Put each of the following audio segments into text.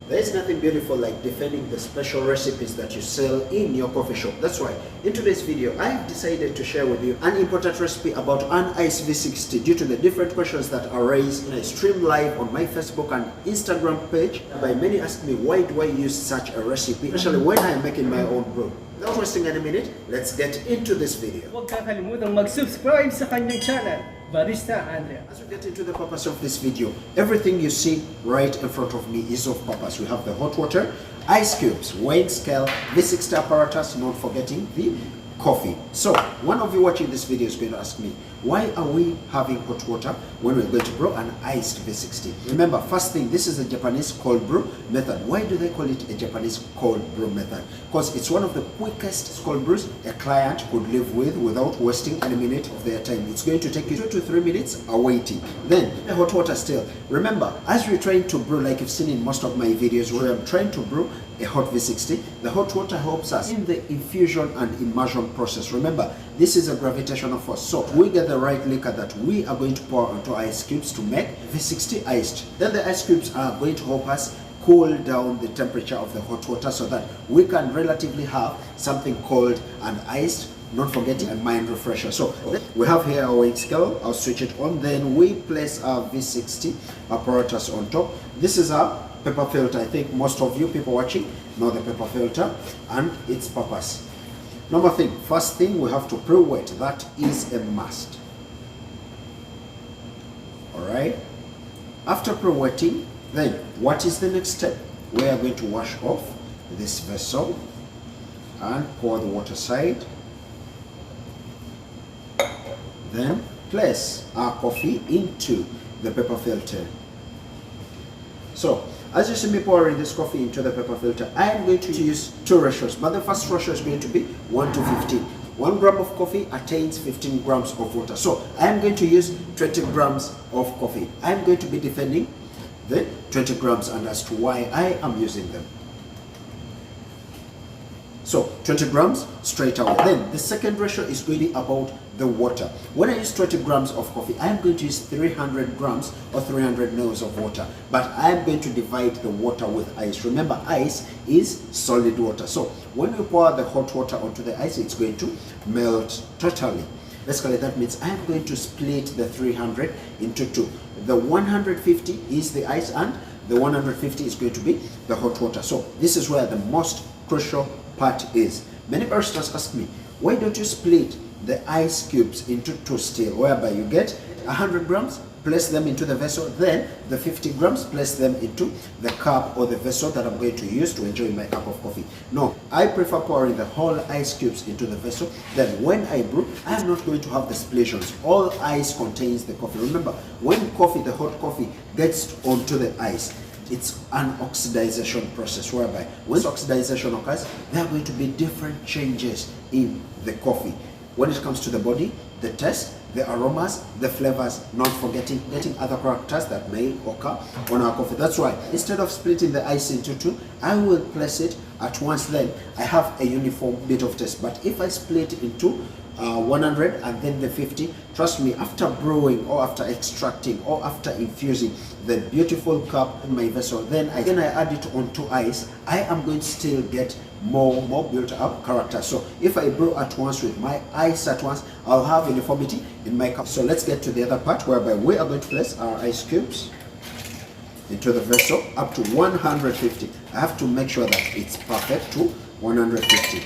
There is nothing beautiful like defending the special recipes that you sell in your coffee shop. That's why in today's video, I have decided to share with you an important recipe about an ICE V60 due to the different questions that are raised when I stream live on my Facebook and Instagram page. By many ask me, why do I use such a recipe, especially when I am making my own brew. Without wasting any minute, let's get into this video. Huwag kakalimutang mag-subscribe sa kanyang channel, Barista Andrea. As we get into the purpose of this video, everything you see right in front of me is of purpose. We have the hot water, ice cubes, weighing scale, V60 apparatus, not forgetting the coffee. So, one of you watching this video is going to ask me, why are we having hot water when we're going to brew an iced V60? Remember, first thing, this is a Japanese cold brew method. Why do they call it a Japanese cold brew method? Because it's one of the quickest cold brews a client could live with without wasting any minute of their time. It's going to take you 2 to 3 minutes awaiting. Then, the hot water still. Remember, as we're trying to brew, like you've seen in most of my videos where I'm trying to brew a hot V60, the hot water helps us in the infusion and immersion process. Remember, this is a gravitational force, so we get the right liquor that we are going to pour onto ice cubes to make V60 iced. Then the ice cubes are going to help us cool down the temperature of the hot water so that we can relatively have something cold and iced, not forgetting a mind refresher. So we have here our weighing scale. I'll switch it on. Then we place our V60 apparatus on top. This is our pepper filter. I think most of you people watching know the pepper filter and its purpose. Number thing, first thing, we have to pre-wet. That is a must. Alright. After pre-wetting, then what is the next step? We are going to wash off this vessel and pour the water side. Then place our coffee into the pepper filter. So, as you see me pouring this coffee into the pepper filter, I am going to use 2 ratios, but the first ratio is going to be 1 to 15. 1 gram of coffee attains 15 grams of water. So I am going to use 20 grams of coffee. I am going to be defending the 20 grams and as to why I am using them. So 20 grams straight away. Then the second ratio is going to be about the water. When I use 20 grams of coffee, I am going to use 300 grams or 300 mils of water. But I am going to divide the water with ice. Remember, ice is solid water. So when we pour the hot water onto the ice, it's going to melt totally. Basically, that means I am going to split the 300 into 2. The 150 is the ice and the 150 is going to be the hot water. So this is where the most crucial part is. Many baristas ask me, why don't you split the ice cubes into 2 still, whereby you get 100 grams, place them into the vessel, then the 50 grams, place them into the cup or the vessel that I'm going to use to enjoy my cup of coffee. No, I prefer pouring the whole ice cubes into the vessel. Then when I brew, I'm not going to have the splashons. All ice contains the coffee. Remember, when coffee, the hot coffee, gets onto the ice, it's an oxidization process whereby when oxidization occurs, there are going to be different changes in the coffee. When it comes to the body, the taste, the aromas, the flavors, not forgetting getting other characters that may occur on our coffee. That's why instead of splitting the ice into 2, I will place it at once. Then I have a uniform bit of taste. But if I split into 100 and then the 50, trust me, after brewing or after extracting or after infusing the beautiful cup in my vessel, then I add it onto ice, I am going to still get more built up character. So if I brew at once with my ice at once, I'll have uniformity in my cup. So let's get to the other part whereby we are going to place our ice cubes into the vessel up to 150. I have to make sure that it's perfect to 150.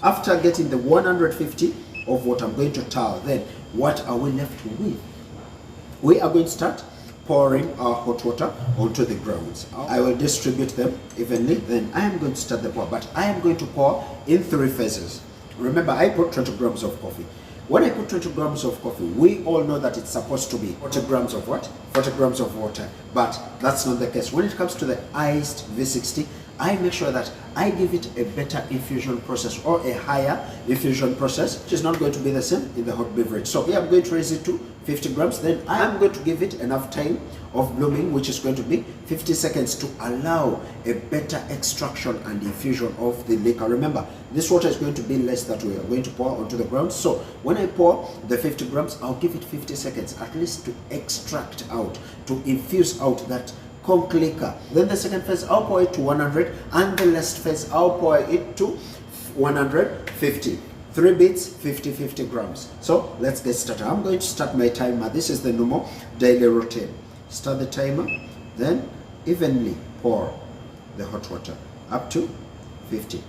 After getting the 150 of what I'm going to towel, then what are we left with? We are going to start pouring our hot water onto the grounds. I will distribute them evenly, then I am going to start the pour, but I am going to pour in 3 phases. Remember, I put 20 grams of coffee. When I put 20 grams of coffee, we all know that it's supposed to be 40 grams of what? 40 grams of water. But that's not the case. When it comes to the iced V60, I make sure that I give it a better infusion process or a higher infusion process, which is not going to be the same in the hot beverage. So here I'm going to raise it to 50 grams. Then I'm going to give it enough time of blooming, which is going to be 50 seconds to allow a better extraction and infusion of the liquor. Remember, this water is going to be less that we are going to pour onto the ground. So when I pour the 50 grams, I'll give it 50 seconds at least to extract out, to infuse out that conch liquor. Then the second phase, I'll pour it to 100, and the last phase, I'll pour it to 150. 3 beats, 50 grams. So let's get started. I'm going to start my timer. This is the normal daily routine. Start the timer, then evenly pour the hot water up to 50.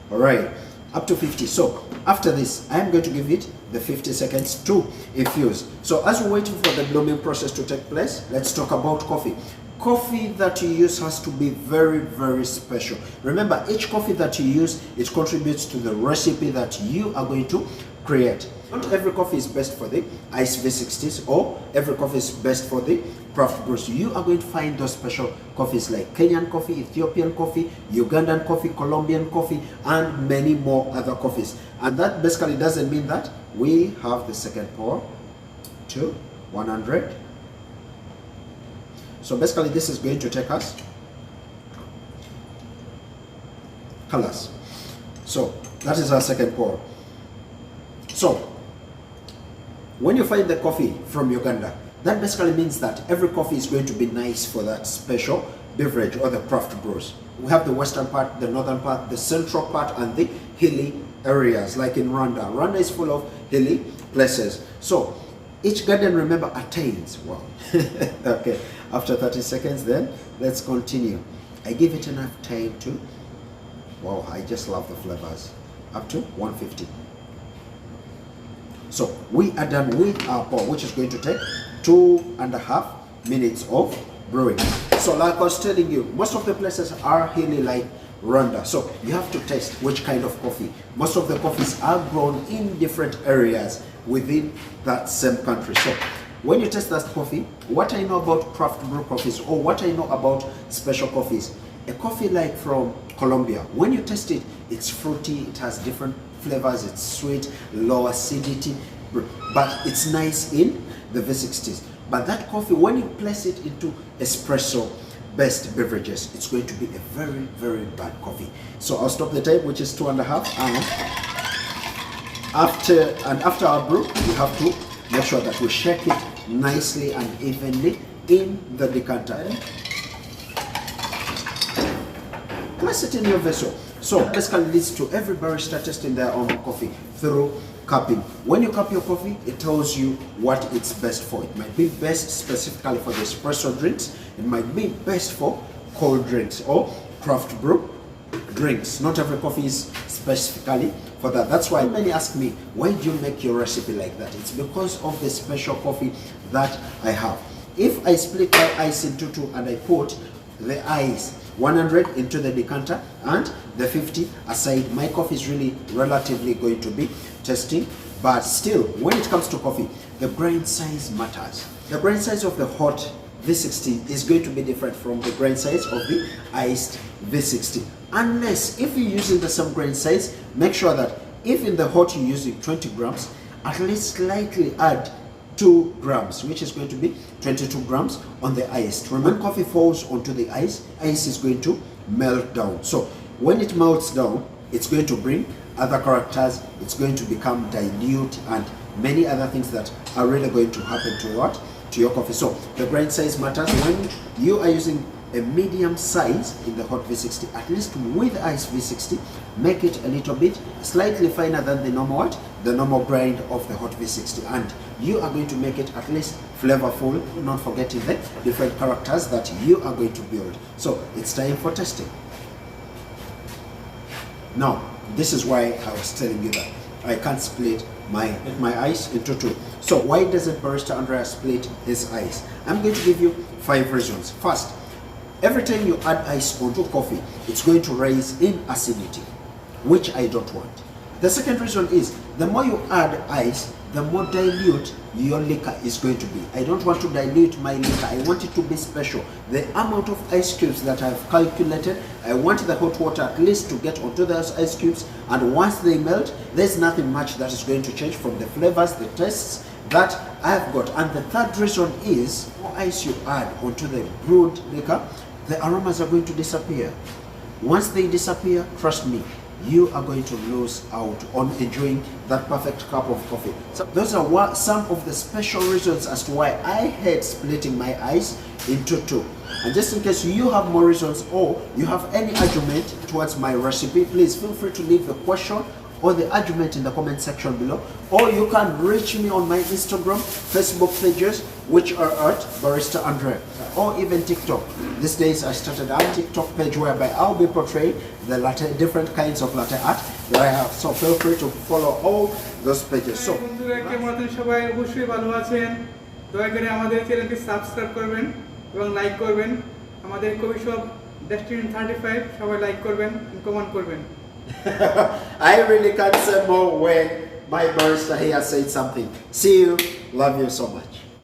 All right, up to 50. So after this, I'm going to give it the 50 seconds to infuse. So as we're waiting for the blooming process to take place, let's talk about coffee. Coffee that you use has to be very special. Remember, each coffee that you use, it contributes to the recipe that you are going to create. Not every coffee is best for the ICE V60s, or every coffee is best for the craft brews. You are going to find those special coffees like Kenyan coffee, Ethiopian coffee, Ugandan coffee, Colombian coffee, and many more other coffees. And that basically doesn't mean that we have the second pour to 100. So basically this is going to take us colors. So that is our second pour. So when you find the coffee from Uganda, that basically means that every coffee is going to be nice for that special beverage or the craft brews. We have the western part, the northern part, the central part, and the hilly areas, like in Rwanda. Rwanda is full of hilly places. So each garden, remember, attains. Wow. Okay, after 30 seconds, then let's continue. I give it enough time to, wow, I just love the flavors, up to 150. So we are done with our pour, which is going to take 2.5 minutes of brewing. So like I was telling you, most of the places are hilly like Rwanda. So you have to test which kind of coffee. Most of the coffees are grown in different areas within that same country. So when you test that coffee, what I know about craft brew coffees, or what I know about special coffees, a coffee like from Colombia, when you taste it, it's fruity, it has different flavors, it's sweet, low acidity, but it's nice in the V60s. But that coffee, when you place it into espresso based beverages, it's going to be a very bad coffee. So I'll stop the time, which is 2.5, and after our brew, we have to make sure that we shake it nicely and evenly in the decanter. Place it in your vessel. So basically leads to every barista testing their own coffee through cupping. When you cup your coffee, it tells you what it's best for. It might be best specifically for the espresso drinks. It might be best for cold drinks or craft brew drinks. Not every coffee is specifically for that. That's why many ask me, why do you make your recipe like that? It's because of the special coffee that I have. If I split my ice into two and I put the ice 100 into the decanter and the 50 aside, my coffee is really relatively going to be tasty. But still, when it comes to coffee, the grain size matters. The grain size of the hot V60 is going to be different from the grain size of the ICED V60. Unless, if you're using the same grain size, make sure that if in the hot you're using 20 grams, at least slightly add 2 grams, which is going to be 22 grams on the ice. When coffee falls onto the ice is going to melt down. So when it melts down, it's going to bring other characters, it's going to become dilute, and many other things that are really going to happen to what? To your coffee. So the grain size matters. When you are using a medium size in the hot V60, at least with ICE V60, make it a little bit slightly finer than the normal what? The normal grind of the hot V60, and you are going to make it at least flavorful, not forgetting the different characters that you are going to build. So it's time for testing. Now, this is why I was telling you that I can't split my ice into two. So why doesn't Barista Andrea split his ice? I'm going to give you 5 reasons. First, every time you add ice onto coffee, it's going to raise in acidity, which I don't want. The second reason is the more you add ice, the more dilute your liquor is going to be. I don't want to dilute my liquor. I want it to be special. The amount of ice cubes that I've calculated, I want the hot water at least to get onto those ice cubes, and once they melt, there's nothing much that is going to change from the flavors, the tastes that I've got. And the third reason is, the more ice you add onto the brewed liquor, the aromas are going to disappear. Once they disappear, trust me, you are going to lose out on enjoying that perfect cup of coffee. So those are some of the special reasons as to why I hate splitting my ice into two. And just in case you have more reasons or you have any argument towards my recipe, please feel free to leave the question or the argument in the comment section below, or you can reach me on my Instagram, Facebook pages, which are at Barista Andre, or even TikTok. These days I started a TikTok page whereby I'll be portraying the latte, different kinds of latte art that I have. So feel free to follow all those pages. So সবাই অবশ্যই ভালো আছেন, দয়া করে আমাদের চ্যানেলটি subscribe করবেন এবং লাইক করবেন। আমাদের কফি শপ ডেস্টিনি 35 সবাই লাইক করবেন, কমেন্ট করবেন। I really can't say more when my barista here said something. See you. Love you so much.